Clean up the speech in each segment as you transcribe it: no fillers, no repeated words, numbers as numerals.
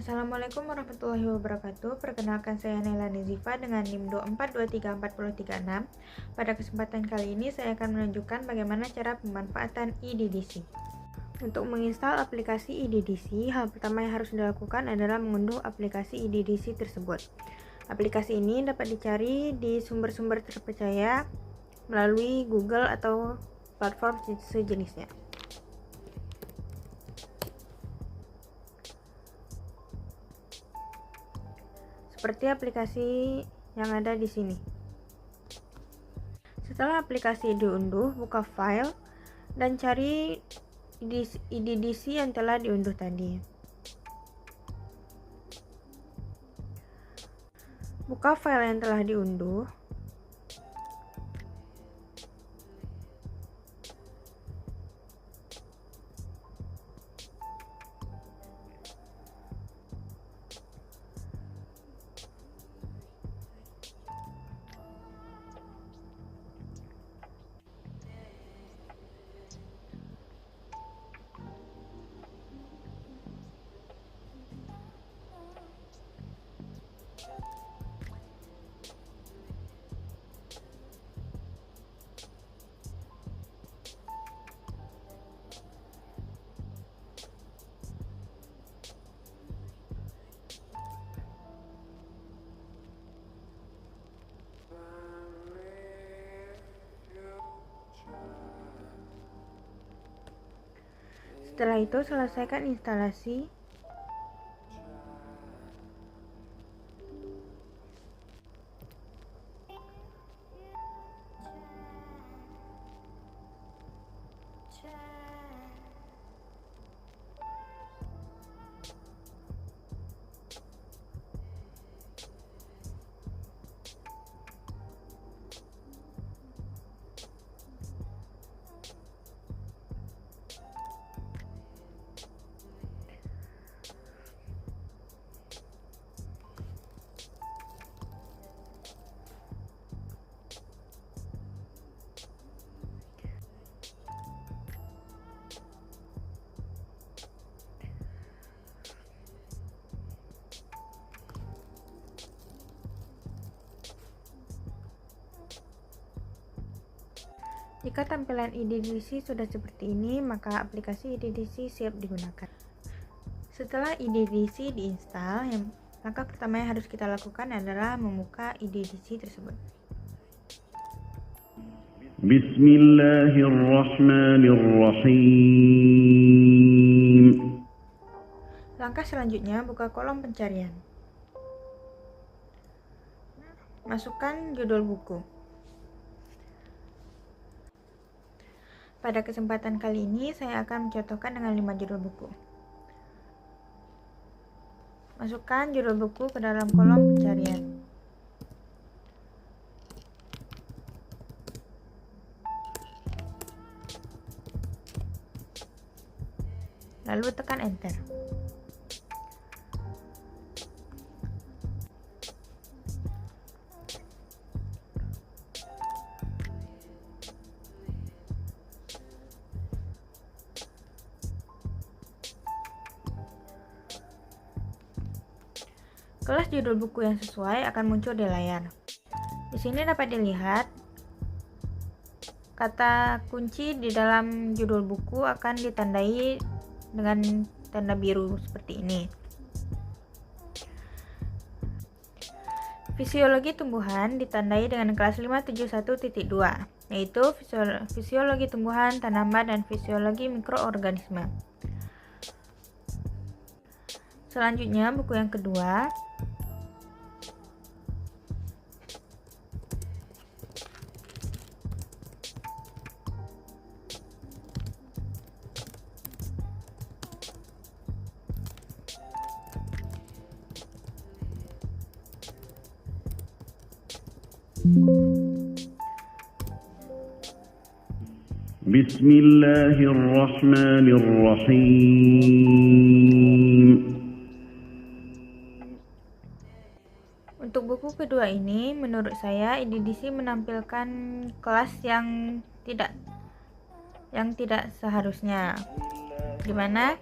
Assalamualaikum warahmatullahi wabarakatuh. Perkenalkan, saya Naila Nizifa dengan NIM 2423436. Pada kesempatan kali ini saya akan menunjukkan bagaimana cara pemanfaatan eDDC. Untuk menginstal aplikasi eDDC, hal pertama yang harus dilakukan adalah mengunduh aplikasi eDDC tersebut. Aplikasi ini dapat dicari di sumber-sumber terpercaya melalui Google atau platform sejenisnya. Seperti aplikasi yang ada di sini. Setelah aplikasi diunduh, buka file dan cari eDDC yang telah diunduh tadi. Buka file yang telah diunduh. Setelah itu, selesaikan instalasi. Jika tampilan eDDC sudah seperti ini, maka aplikasi eDDC siap digunakan. Setelah eDDC diinstal, langkah pertama yang harus kita lakukan adalah membuka eDDC tersebut. Bismillahirrahmanirrahim. Langkah selanjutnya, buka kolom pencarian. Masukkan judul buku. Pada kesempatan kali ini, saya akan mencontohkan dengan 5 judul buku. Masukkan judul buku ke dalam kolom pencarian. Lalu tekan Enter. Kelas judul buku yang sesuai akan muncul di layar. Di sini dapat dilihat kata kunci di dalam judul buku akan ditandai dengan tanda biru seperti ini. Fisiologi tumbuhan ditandai dengan kelas 571.2, yaitu fisiologi tumbuhan, tanaman, dan fisiologi mikroorganisme. Selanjutnya, buku yang kedua. Bismillahirrahmanirrahim. Untuk buku kedua ini, menurut saya eDDC menampilkan kelas yang tidak seharusnya. Gimana?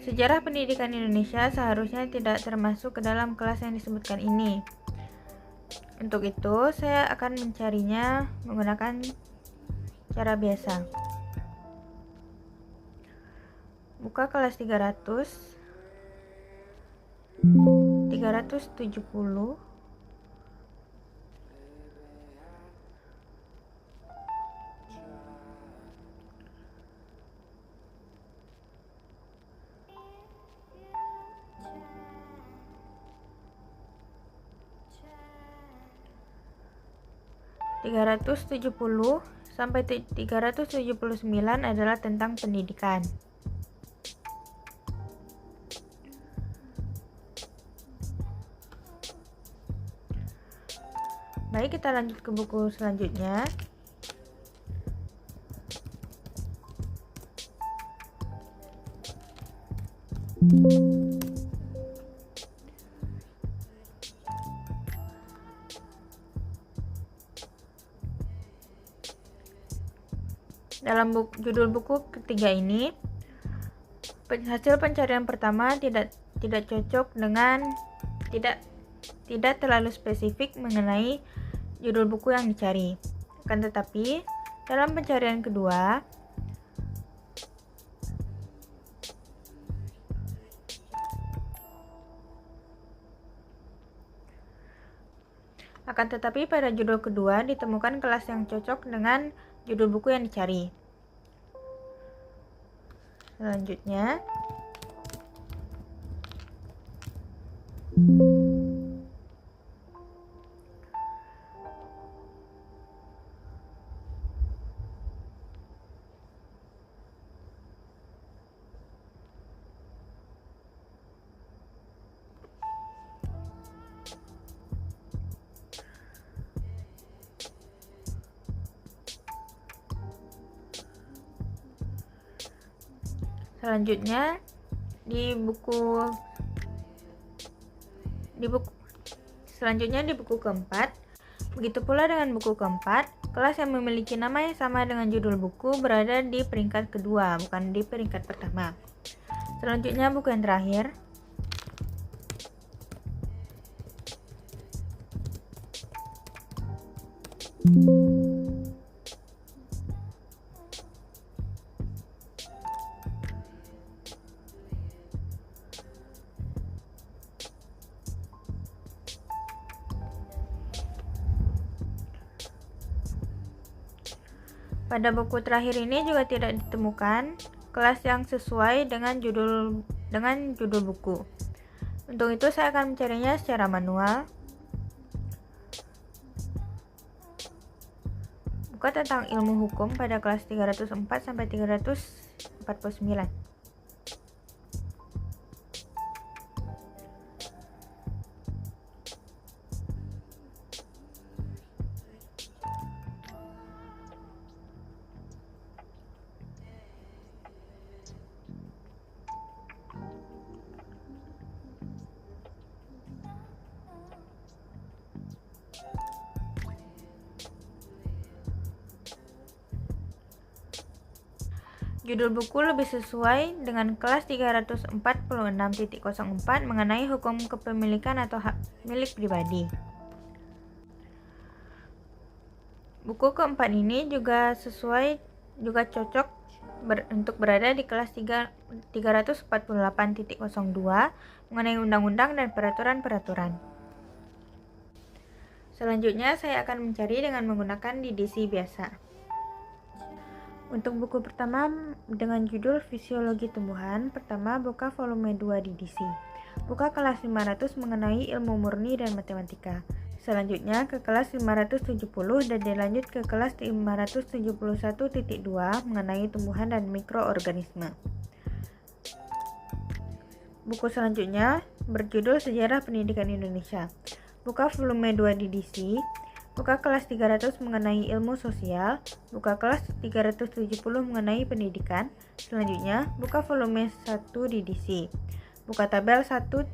Sejarah pendidikan Indonesia seharusnya tidak termasuk ke dalam kelas yang disebutkan ini. Untuk itu, saya akan mencarinya menggunakan cara biasa. Buka kelas 370. Sampai 379 adalah tentang pendidikan. Baik, kita lanjut ke buku selanjutnya. Dalam judul buku ketiga ini, hasil pencarian pertama tidak cocok dengan tidak terlalu spesifik mengenai judul buku yang dicari. Akan tetapi, dalam pencarian kedua, pada judul kedua ditemukan kelas yang cocok dengan judul buku yang dicari. Selanjutnya, di buku keempat. Begitu pula dengan buku keempat, kelas yang memiliki nama yang sama dengan judul buku berada di peringkat kedua, bukan di peringkat pertama. Selanjutnya buku yang terakhir. Pada buku terakhir ini juga tidak ditemukan kelas yang sesuai dengan judul buku. Untuk itu saya akan mencarinya secara manual. Buka tentang ilmu hukum pada kelas 304 sampai 349. Judul buku lebih sesuai dengan kelas 346.04 mengenai hukum kepemilikan atau hak milik pribadi. Buku keempat ini juga cocok untuk berada di kelas 348.02 mengenai undang-undang dan peraturan-peraturan. Selanjutnya saya akan mencari dengan menggunakan DDC biasa. Untuk buku pertama dengan judul Fisiologi Tumbuhan, pertama buka volume 2 DDC. Buka kelas 500 mengenai ilmu murni dan matematika. Selanjutnya ke kelas 570 dan dilanjut ke kelas 571.2 mengenai tumbuhan dan mikroorganisme. Buku selanjutnya berjudul Sejarah Pendidikan Indonesia. Buka volume 2 DDC. Buka kelas 300 mengenai ilmu sosial, buka kelas 370 mengenai pendidikan. Selanjutnya, buka volume 1 DDC. Buka tabel 109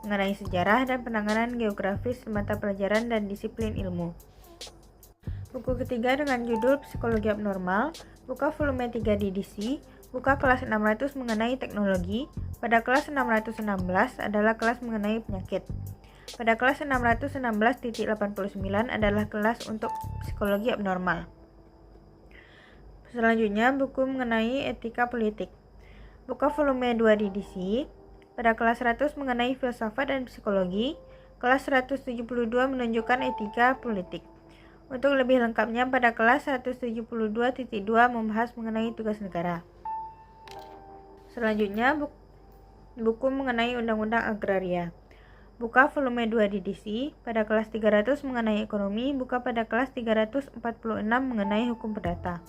mengenai sejarah dan penanganan geografis mata pelajaran dan disiplin ilmu. Buku ketiga dengan judul Psikologi Abnormal, buka volume 3 DDC. Buka kelas 600 mengenai teknologi. Pada kelas 616 adalah kelas mengenai penyakit. Pada kelas 616.89 adalah kelas untuk psikologi abnormal. Selanjutnya, buku mengenai etika politik. Buka volume 2 edisi. Pada kelas 100 mengenai filsafat dan psikologi. Kelas 172 menunjukkan etika politik. Untuk lebih lengkapnya, pada kelas 172.2 membahas mengenai tugas negara. Selanjutnya, buku mengenai undang-undang agraria. Buka volume 2 edisi. Pada kelas 300 mengenai ekonomi, buka pada kelas 346 mengenai hukum perdata.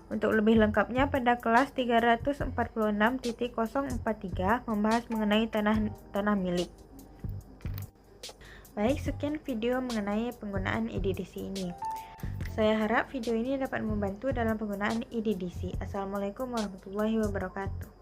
Untuk lebih lengkapnya, pada kelas 346.043 membahas mengenai tanah milik. Baik, sekian video mengenai penggunaan e-DDC ini. Saya harap video ini dapat membantu dalam penggunaan e-DDC. Assalamualaikum warahmatullahi wabarakatuh.